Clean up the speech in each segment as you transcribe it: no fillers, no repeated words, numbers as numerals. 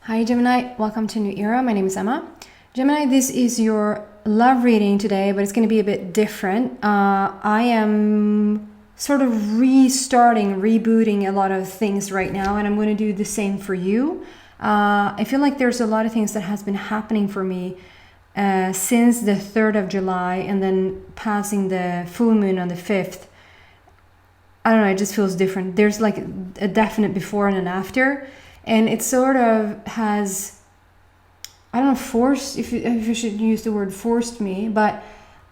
Hi Gemini, welcome to New Era. My name is Emma. Gemini, this is your love reading today, but it's going to be a bit different. I am sort of rebooting a lot of things right now, and I'm going to do the same for you. I feel like there's a lot of things that has been happening for me since the 3rd of July and then passing the full moon on the 5th. I don't know, it just feels different. There's like a definite before and an after. And it sort of has, I don't know, forced, if you should use the word forced me, but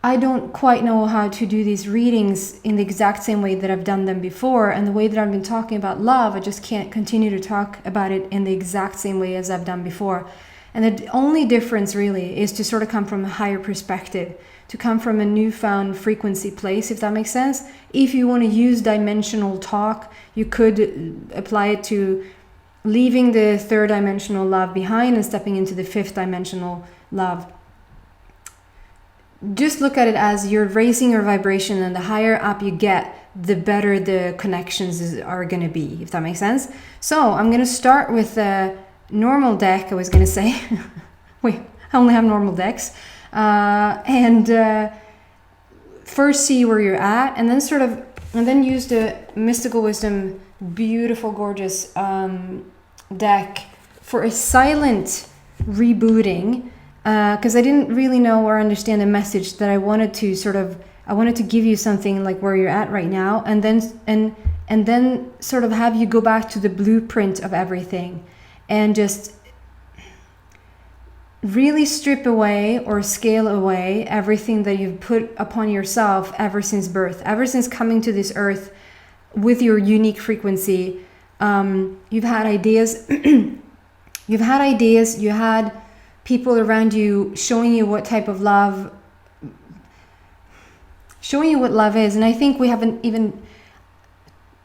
I don't quite know how to do these readings in the exact same way that I've done them before. And the way that I've been talking about love, I just can't continue to talk about it in the exact same way as I've done before. And the only difference really is to sort of come from a higher perspective, to come from a newfound frequency place, if that makes sense. If you want to use dimensional talk, you could apply it to leaving the third dimensional love behind and stepping into the fifth dimensional love. Just look at it as you're raising your vibration, and the higher up you get, the better the connections are going to be, if that makes sense. So I'm going to start with a normal deck, I was going to say. Wait, I only have normal decks. First see where you're at, and then use the Mystical Wisdom beautiful, gorgeous deck for a silent rebooting, because I didn't really know or understand the message that I wanted to give you something like where you're at right now, and then sort of have you go back to the blueprint of everything and just really strip away or scale away everything that you've put upon yourself ever since birth, ever since coming to this earth with your unique frequency. You've had ideas, you had people around you showing you what type of love, showing you what love is. And I think we haven't even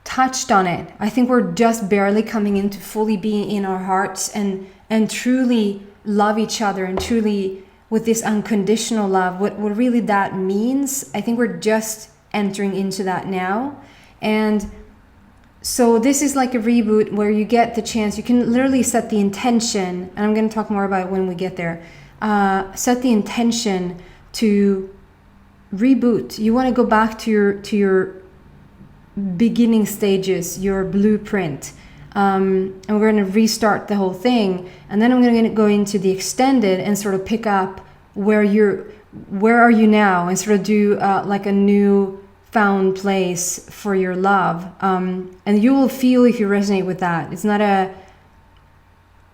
touched on it. I think we're just barely coming into fully being in our hearts and truly love each other, and truly with this unconditional love, what really that means. I think we're just entering into that now. And so this is like a reboot where you get the chance, you can literally set the intention, and I'm going to talk more about it when we get there. Set the intention to reboot. You want to go back to your beginning stages, your blueprint. And we're going to restart the whole thing, and then I'm going to go into the extended and sort of pick up where are you now, and sort of do like a new found place for your love, and you will feel if you resonate with that.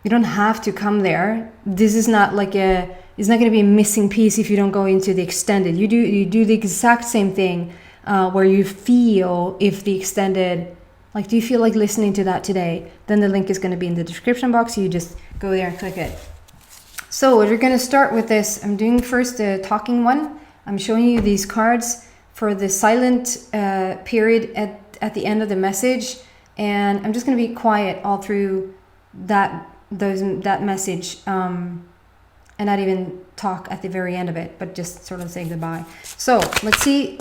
You don't have to come there. This is not like it's not going to be a missing piece if you don't go into the extended. You do the exact same thing, where you feel if the extended, like, do you feel like listening to that today? Then the link is going to be in the description box. You just go there and click it. So we're going to start with this. I'm doing first the talking one. I'm showing you these cards for the silent period at the end of the message. And I'm just going to be quiet all through that message, and not even talk at the very end of it, but just sort of say goodbye. So let's see.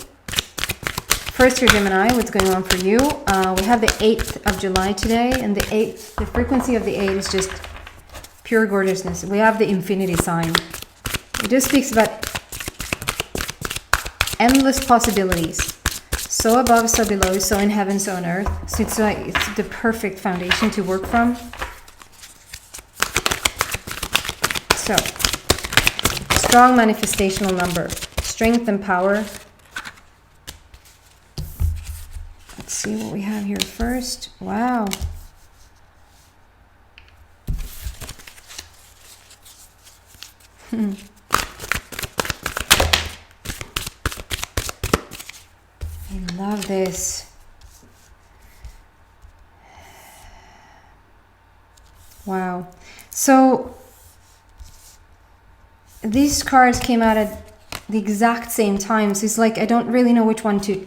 First, your Gemini, what's going on for you? We have the 8th of July today, and the frequency of the 8 is just pure gorgeousness. We have the infinity sign. It just speaks about endless possibilities. So above, so below, so in heaven, so on earth. So it's the perfect foundation to work from. So, strong manifestational number, strength and power. Let's see what we have here first. Wow. I love this. Wow. So these cards came out at the exact same time. So it's like I don't really know which one to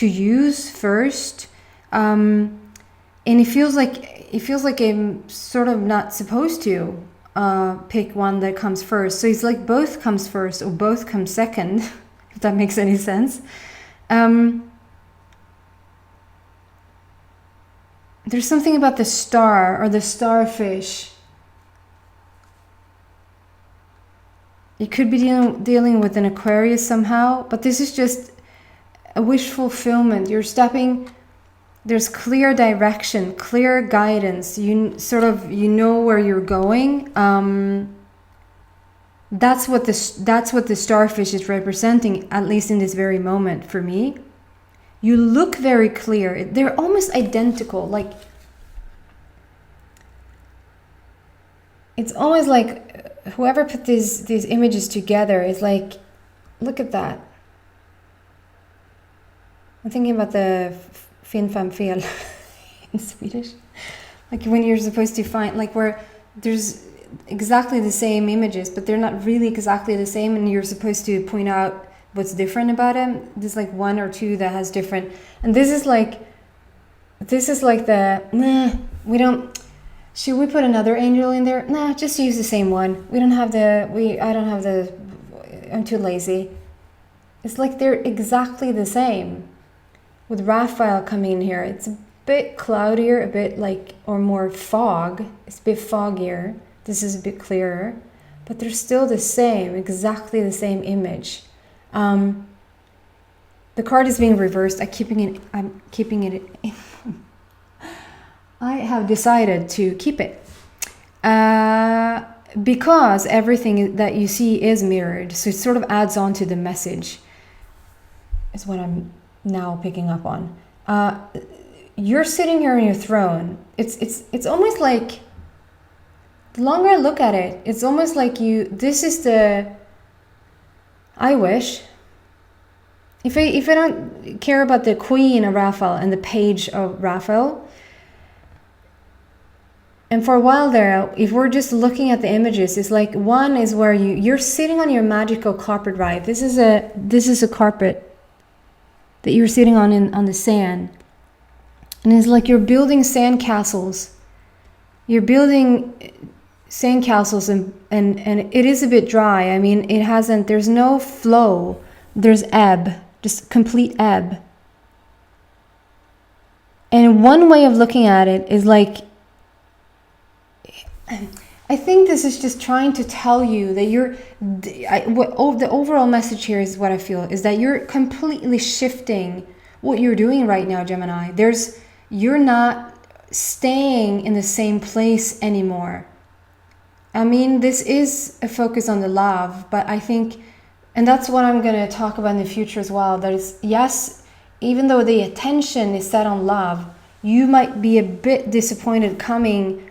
use first. And it feels like I'm sort of not supposed to pick one that comes first. So it's like both comes first or both come second, if that makes any sense. There's something about the star or the starfish You could be dealing with an Aquarius somehow, but this is just a wish fulfillment. You're stepping, there's clear direction, clear guidance. You know where you're going. That's what the starfish is representing, at least in this very moment for me. You look very clear. They're almost identical. Like, it's almost like whoever put these images together is like, look at that. I'm thinking about the fin fem fel in Swedish. Like when you're supposed to find, like where there's exactly the same images, but they're not really exactly the same, and you're supposed to point out what's different about them. There's like one or two that has different, and this is like the, we don't, should we put another angel in there? Nah, just use the same one. I'm too lazy. It's like they're exactly the same. With Raphael coming in here, it's a bit cloudier, a bit like, or more fog. It's a bit foggier. This is a bit clearer, but they're still the same, exactly the same image. The card is being reversed. I'm keeping it in. I have decided to keep it because everything that you see is mirrored, so it sort of adds on to the message, is what I'm now picking up on. You're sitting here on your throne. It's almost like, the longer I look at it, it's almost like I wish, if I don't care about the Queen of Raphael and the Page of Raphael, and for a while there, if we're just looking at the images, it's like, one is where you're sitting on your magical carpet ride. This is a carpet that you're sitting on the sand, and it's like you're building sand castles. You're building sand castles, and it is a bit dry. I mean, there's no flow. There's ebb, just complete ebb. And one way of looking at it is like, I think this is just trying to tell you that the overall message here is what I feel, is that you're completely shifting what you're doing right now, Gemini. You're not staying in the same place anymore. I mean, this is a focus on the love, but I think, and that's what I'm going to talk about in the future as well, that is, yes, even though the attention is set on love, you might be a bit disappointed coming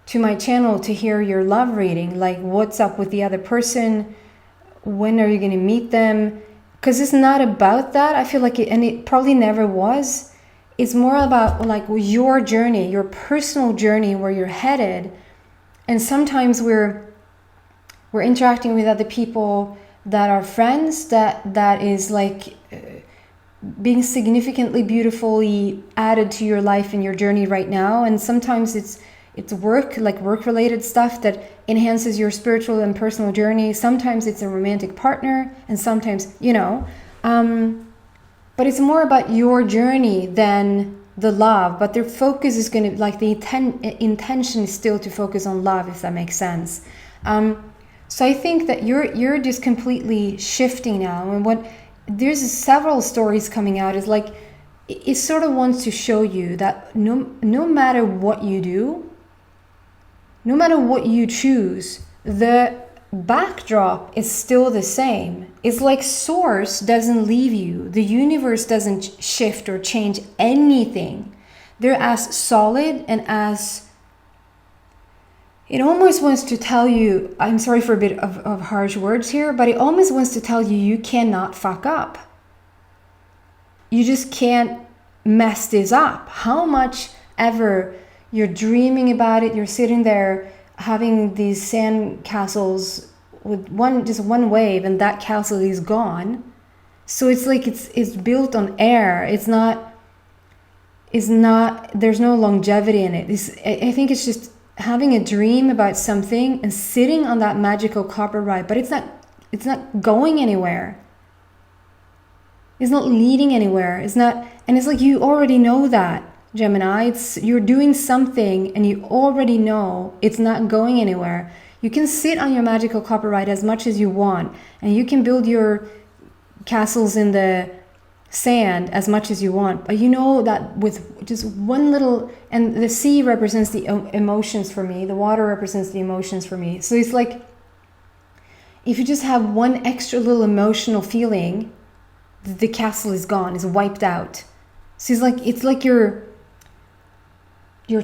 to my channel to hear your love reading, like what's up with the other person, when are you going to meet them, because it's not about that. I feel like it probably never was. It's more about like your journey, your personal journey, where you're headed. And sometimes we're interacting with other people that are friends, that is like being significantly beautifully added to your life and your journey right now, and sometimes it's work, like work-related stuff that enhances your spiritual and personal journey. Sometimes it's a romantic partner, and sometimes, but it's more about your journey than the love. But their focus is going to, like, the intention is still to focus on love, if that makes sense. So I think that you're just completely shifting now, and there's several stories coming out. Is like, it sort of wants to show you that no matter what you do, no matter what you choose, the backdrop is still the same. It's like source doesn't leave you. The universe doesn't shift or change anything. They're as solid, and as it almost wants to tell you, I'm sorry for a bit of harsh words here, but it almost wants to tell you cannot fuck up. You just can't mess this up. How much ever you're dreaming about it, you're sitting there having these sand castles with just one wave, and that castle is gone. So it's like it's built on air. It's not. There's no longevity in it. I think it's just having a dream about something and sitting on that magical carpet ride, but it's not going anywhere. It's not leading anywhere. It's not, and it's like you already know that, Gemini. You're doing something and you already know it's not going anywhere. You can sit on your magical copper ride as much as you want, and you can build your castles in the sand as much as you want, but you know that with just one little, and the sea represents the emotions for me, the water represents the emotions for me. So it's like, if you just have one extra little emotional feeling, the castle is gone, is wiped out. So it's like you're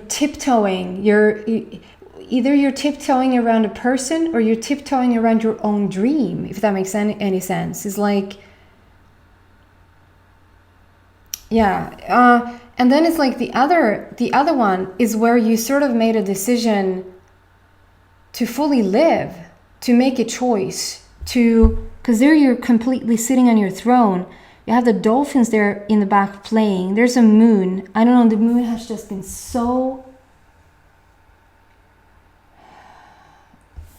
tiptoeing, either you're tiptoeing around a person or you're tiptoeing around your own dream, if that makes any sense. It's like, yeah, and then it's like the other one is where you sort of made a decision to fully live, to make a choice, because there you're completely sitting on your throne. You have the dolphins there in the back playing. There's a moon. I don't know, the moon has just been so...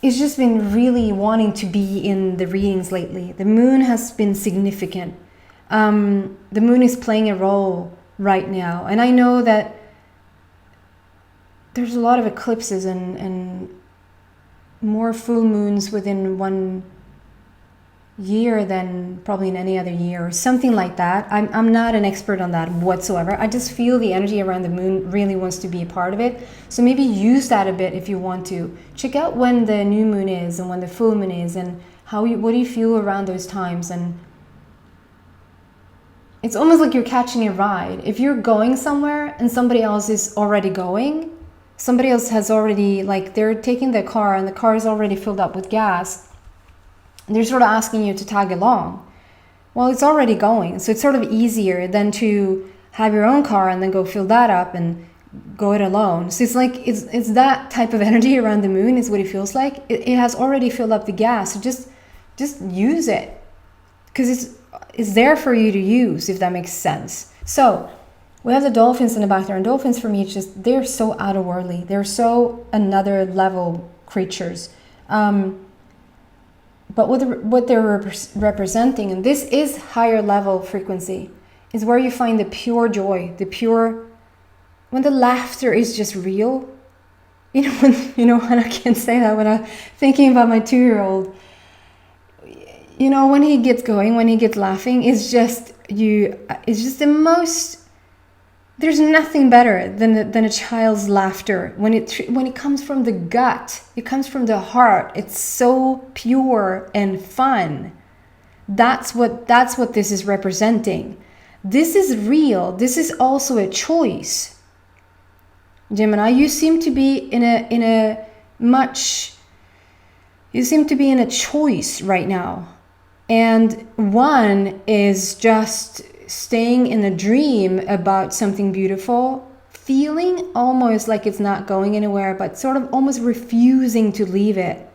It's just been really wanting to be in the readings lately. The moon has been significant. The moon is playing a role right now. And I know that there's a lot of eclipses and more full moons within 1 year than probably in any other year, or something like that. I'm not an expert on that whatsoever. I just feel the energy around the moon really wants to be a part of it. So maybe use that a bit if you want to. Check out when the new moon is and when the full moon is, and what do you feel around those times. And it's almost like you're catching a ride. If you're going somewhere and somebody else is already going, somebody else has already, like, they're taking the car and the car is already filled up with gas, and they're sort of asking you to tag along. Well, it's already going, so it's sort of easier than to have your own car and then go fill that up and go it alone. So it's like, it's that type of energy around the moon is what it feels like. It has already filled up the gas, so just use it, because it's there for you to use, if that makes sense. So we have the dolphins in the back there, and dolphins for me, they're so otherworldly. They're so another level creatures. But what they're representing, and this is higher level frequency, is where you find the pure joy, when the laughter is just real. When I can't say that, when I'm thinking about my 2-year-old, when he gets going, when he gets laughing, it's just the most... There's nothing better than a child's laughter when it comes from the gut. It comes from the heart. It's so pure and fun. That's what this is representing. This is real. This is also a choice. Gemini, you seem to be in a choice right now. And one is just staying in a dream about something beautiful, feeling almost like it's not going anywhere, but sort of almost refusing to leave it,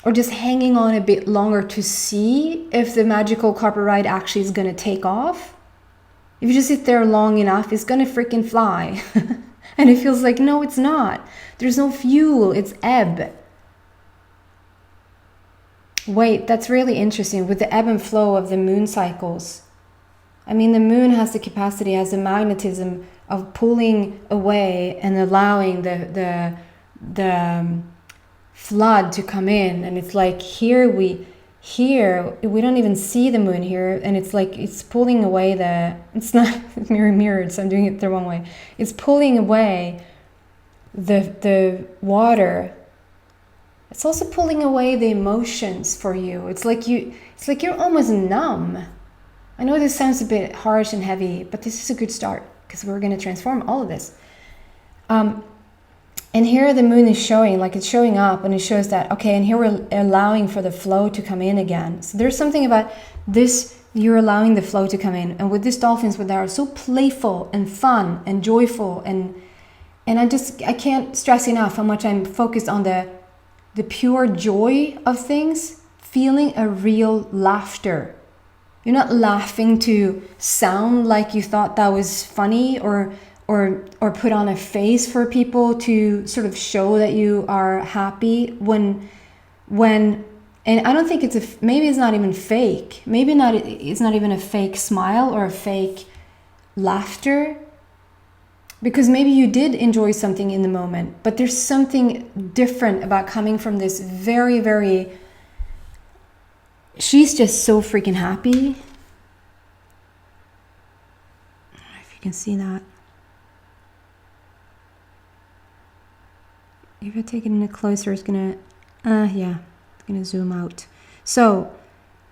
or just hanging on a bit longer to see if the magical copper ride actually is going to take off. If you just sit there long enough, it's going to freaking fly. And it feels like, no, it's not. There's no fuel, it's ebb. Wait, that's really interesting with the ebb and flow of the moon cycles. I mean, the moon has the capacity, has the magnetism of pulling away and allowing the flood to come in. And it's like here we don't even see the moon here, and it's like it's pulling away it's not mirrored, so I'm doing it the wrong way. It's pulling away the water. It's also pulling away the emotions for you. It's like you're almost numb. I know this sounds a bit harsh and heavy, but this is a good start, because we're going to transform all of this. And here the moon is showing, like it's showing up, and it shows that, okay, and here we're allowing for the flow to come in again. So there's something about this, you're allowing the flow to come in. And with these dolphins, they are so playful and fun and joyful. And I can't stress enough how much I'm focused on the pure joy of things, feeling a real laughter. You're not laughing to sound like you thought that was funny, or put on a face for people to sort of show that you are happy when and I don't think maybe it's not even fake. Maybe it's not even a fake smile or a fake laughter. because maybe you did enjoy something in the moment, but there's something different about coming from this very, very, she's just so freaking happy. I don't know if you can see that. If I take it in closer, it's gonna, yeah, it's gonna zoom out. So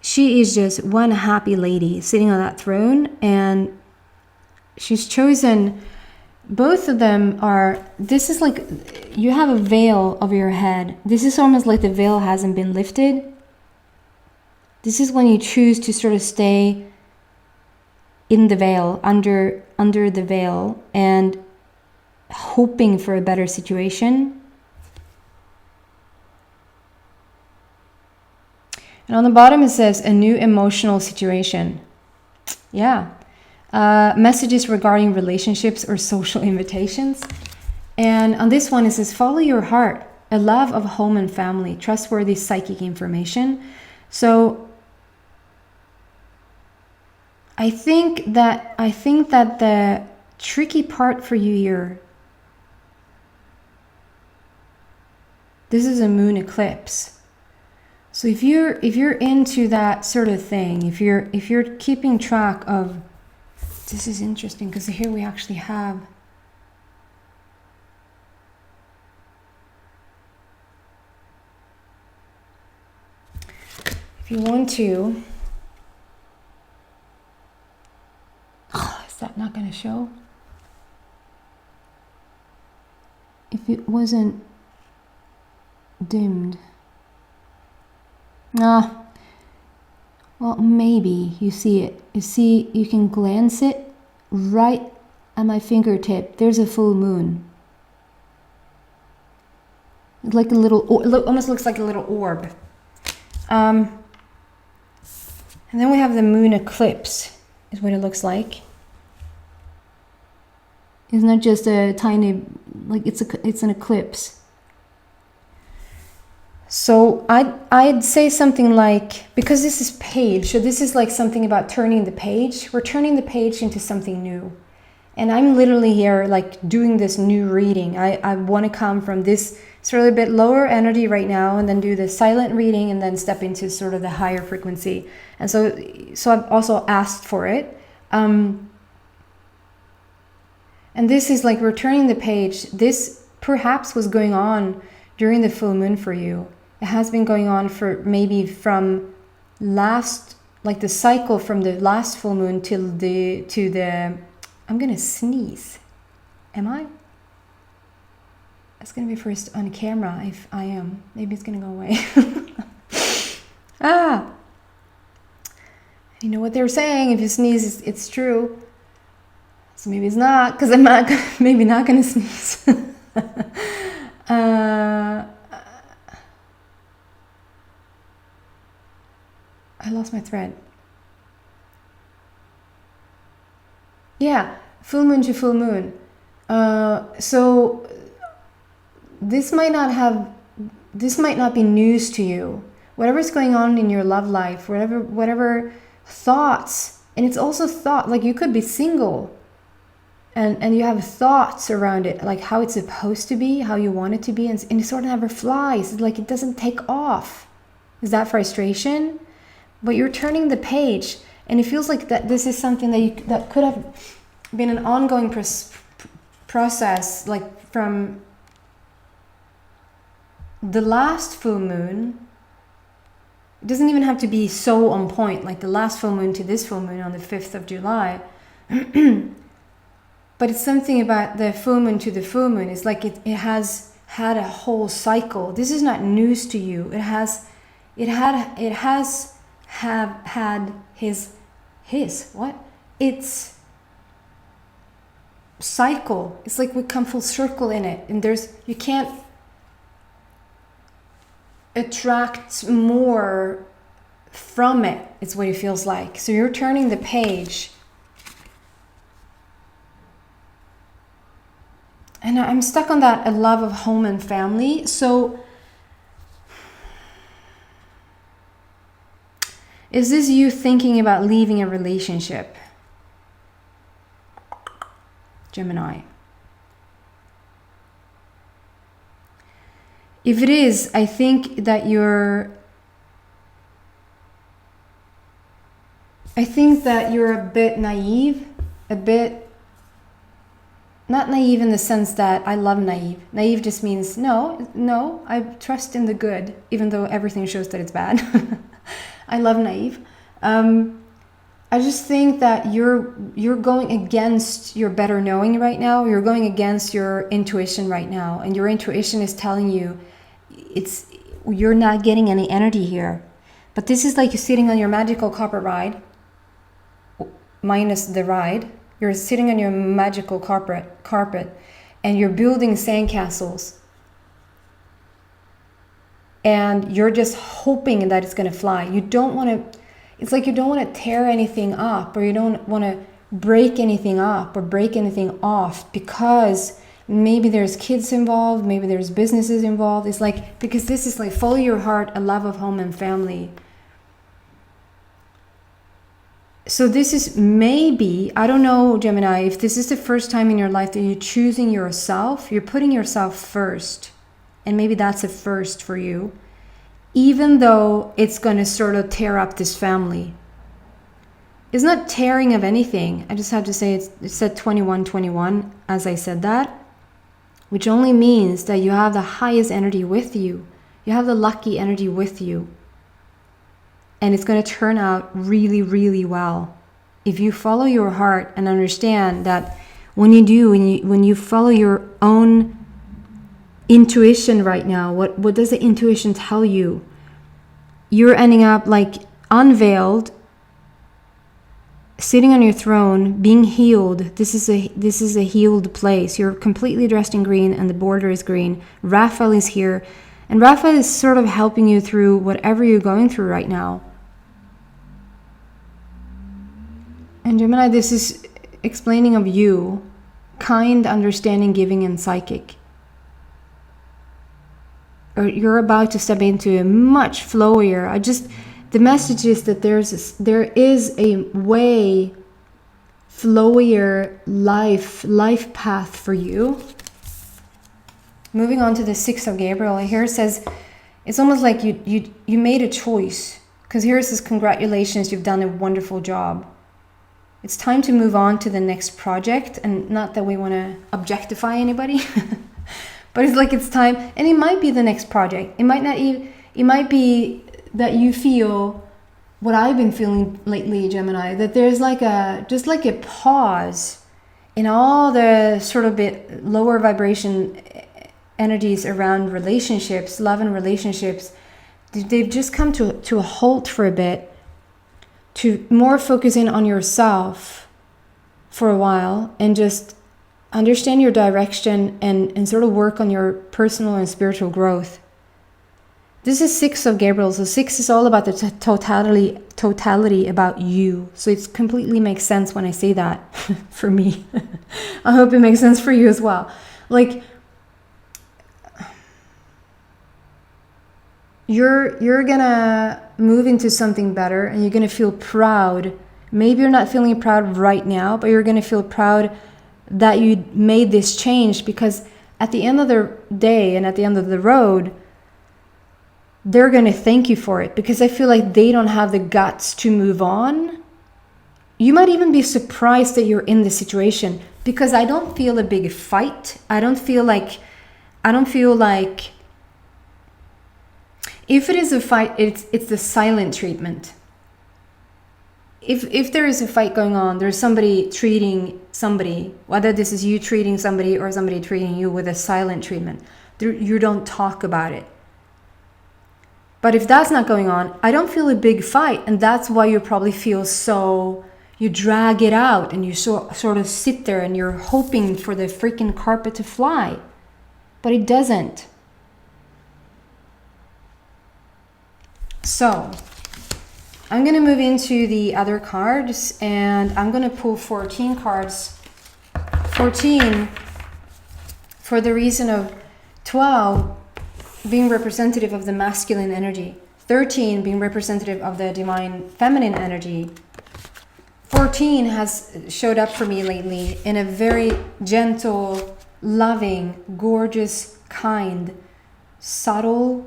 she is just one happy lady sitting on that throne, and she's chosen, both of them are, this is like, you have a veil over your head. This is almost like the veil hasn't been lifted. This is when you choose to sort of stay in the veil, under the veil, and hoping for a better situation. And on the bottom it says, a new emotional situation. Yeah. Messages regarding relationships or social invitations. And on this one it says, follow your heart, a love of home and family, trustworthy psychic information. So I think that the tricky part for you here, this is a moon eclipse. So if you're into that sort of thing, if you're keeping track of, this is interesting because here we actually have, if you want to, is that not going to show? If it wasn't dimmed. Ah, well, maybe you see it. You see, you can glance it right at my fingertip. There's a full moon. It's like a little, almost looks like a little orb. And then we have the moon eclipse, is what it looks like. It's not just a tiny, like it's an eclipse. So I'd say something like, because this is page, so this is like something about turning the page. We're turning the page into something new. And I'm literally here like doing this new reading. I want to come from this sort of a bit lower energy right now, and then do the silent reading, and then step into sort of the higher frequency. And so I've also asked for it. And this is like, we're turning the page. This perhaps was going on during the full moon for you. It has been going on for maybe from last, like the cycle from the last full moon to the, I'm gonna sneeze. Am I? It's gonna be first on camera if I am. Maybe it's gonna go away. You know what they're saying, if you sneeze, it's true. So maybe it's not, because I'm not, maybe not gonna sneeze. I lost my thread. Yeah, full moon to full moon. So this might not be news to you. Whatever's going on in your love life, whatever thoughts, and it's also thought, like you could be single and you have thoughts around it, like how it's supposed to be, how you want it to be, and it sort of never flies. It's like it doesn't take off. Is that frustration? But you're turning the page, and it feels like that this is something that could have been an ongoing process, like from the last full moon. It doesn't even have to be so on point, like the last full moon to this full moon on the 5th of July. But it's something about the full moon to the full moon. It's like it has had a whole cycle. This is not news to you. It has had his what? It's cycle. It's like we come full circle in it, and you can't attract more from it. It's what it feels like. So you're turning the page. And I'm stuck on that, a love of home and family. So is this you thinking about leaving a relationship? Gemini. If it is, I think that you're a bit naive, a bit, not naive in the sense that I love naive. Naive just means no, I trust in the good, even though everything shows that it's bad. I love naive. I just think that you're going against your better knowing right now. You're going against your intuition right now, and your intuition is telling you you're not getting any energy here. But this is like you're sitting on your magical carpet ride, minus the ride. You're sitting on your magical carpet, and you're building sandcastles, and you're just hoping that it's going to fly. You don't want to. It's like you don't want to tear anything up, or you don't want to break anything up or break anything off, because maybe there's kids involved, maybe there's businesses involved. It's like, because this is like follow your heart, a love of home and family. So this is maybe, I don't know, Gemini, if this is the first time in your life that you're choosing yourself, you're putting yourself first. And maybe that's a first for you. Even though it's going to sort of tear up this family. It's not tearing of anything. I just have to say it said 2121 as I said that, which only means that you have the highest energy with you. You have the lucky energy with you. And it's going to turn out really, really well. If you follow your heart and understand that when you follow your own intuition right now, what does the intuition tell you? You're ending up like unveiled, sitting on your throne, being healed. This is a healed place. You're completely dressed in green, and the border is green. Raphael is here, and Raphael is sort of helping you through whatever you're going through right now. And Gemini, this is explaining of you, kind, understanding, giving, and psychic. Or you're about to step into a much flowier. The message is that there is a way flowier life path for you. Moving on to the 6 of Gabriel, here it says, it's almost like you made a choice. Because here it says, congratulations, you've done a wonderful job. It's time to move on to the next project, and not that we want to objectify anybody. But it's like it's time, and it might be the next project. It might not even, it might be that you feel what I've been feeling lately, Gemini, that there's like just like a pause in all the sort of bit lower vibration energies around relationships, love and relationships. They've just come to a halt for a bit, to more focus in on yourself for a while, and just understand your direction and sort of work on your personal and spiritual growth. This is 6 of Gabriel, so 6 is all about the totality about you. So it completely makes sense when I say that for me. I hope it makes sense for you as well. Like, you're gonna move into something better, and you're gonna feel proud. Maybe you're not feeling proud right now, but you're gonna feel proud that you made this change, because at the end of the day and at the end of the road, they're going to thank you for it, because I feel like they don't have the guts to move on. You might even be surprised that you're in this situation, because I don't feel a big fight. I don't feel like if it is a fight, it's the silent treatment. If there is a fight going on, there's somebody treating somebody, whether this is you treating somebody or somebody treating you, with a silent treatment. You don't talk about it. But if that's not going on, I don't feel a big fight. And that's why you probably feel so, you drag it out, and you sort of sit there and you're hoping for the freaking carpet to fly. But it doesn't. So I'm going to move into the other cards, and I'm going to pull 14 cards. 14 for the reason of 12 being representative of the masculine energy, 13 being representative of the divine feminine energy. 14 has showed up for me lately in a very gentle, loving, gorgeous, kind subtle,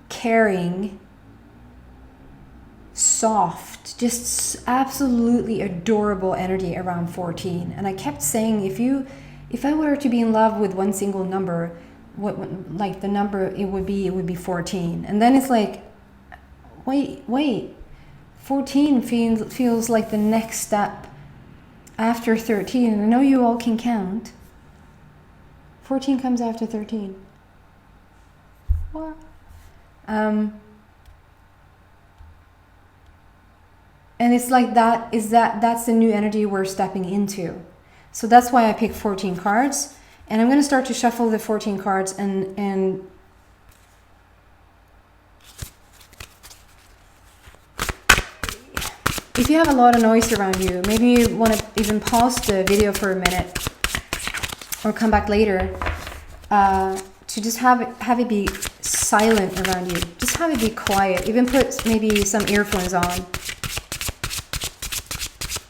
caring, soft, just absolutely adorable energy around 14. And I kept saying, if I were to be in love with one single number, what like the number it would be 14. And then it's like, wait, 14 feels like the next step after 13. And I know you all can count. 14 comes after 13. What? And it's like that's the new energy we're stepping into. So that's why I picked 14 cards. And I'm going to start to shuffle the 14 cards and if you have a lot of noise around you, maybe you want to even pause the video for a minute or come back later to just have it be silent around you. Just have it be quiet. Even put maybe some earphones on.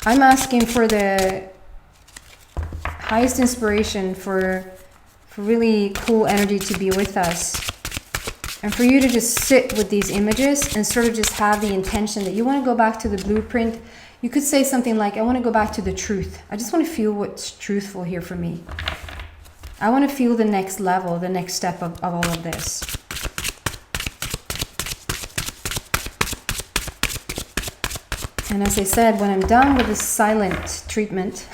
I'm asking for the highest inspiration for really cool energy to be with us. And for you to just sit with these images and sort of just have the intention that you want to go back to the blueprint. You could say something like, I want to go back to the truth. I just want to feel what's truthful here for me. I want to feel the next level, the next step of all of this. And as I said, when I'm done with the silent treatment,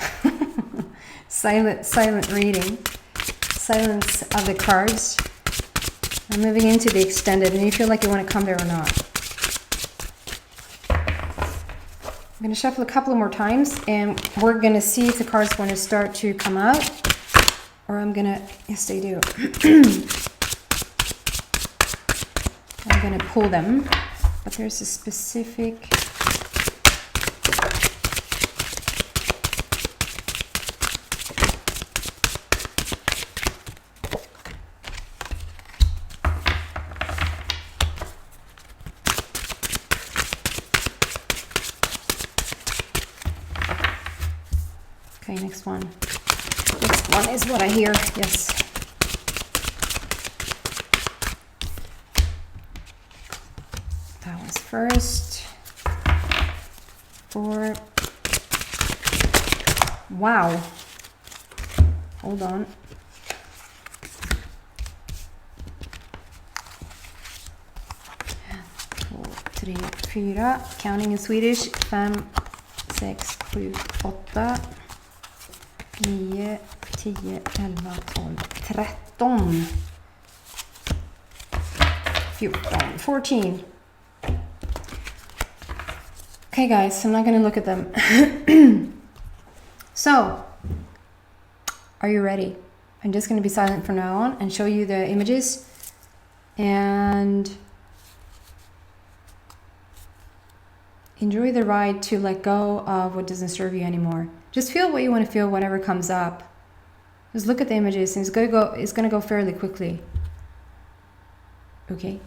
silent reading, silence of the cards, I'm moving into the extended, and you feel like you want to come there or not. I'm going to shuffle a couple more times, and we're going to see if the cards want to start to come out, or I'm going to, yes they do. I'm going to pull them, but there's a specific... Okay, next one. Next one is what I hear. Yes. That was first. 4. Wow. Hold on. 2, 3, 4. Counting in Swedish. 5, 6, 7, 8. 9, 10, 11, 12, 13, 14, 14. Okay guys, I'm not going to look at them. So, are you ready? I'm just going to be silent from now on and show you the images. And enjoy the ride to let go of what doesn't serve you anymore. Just feel what you want to feel, whatever comes up. Just look at the images, and it's gonna go fairly quickly. Okay.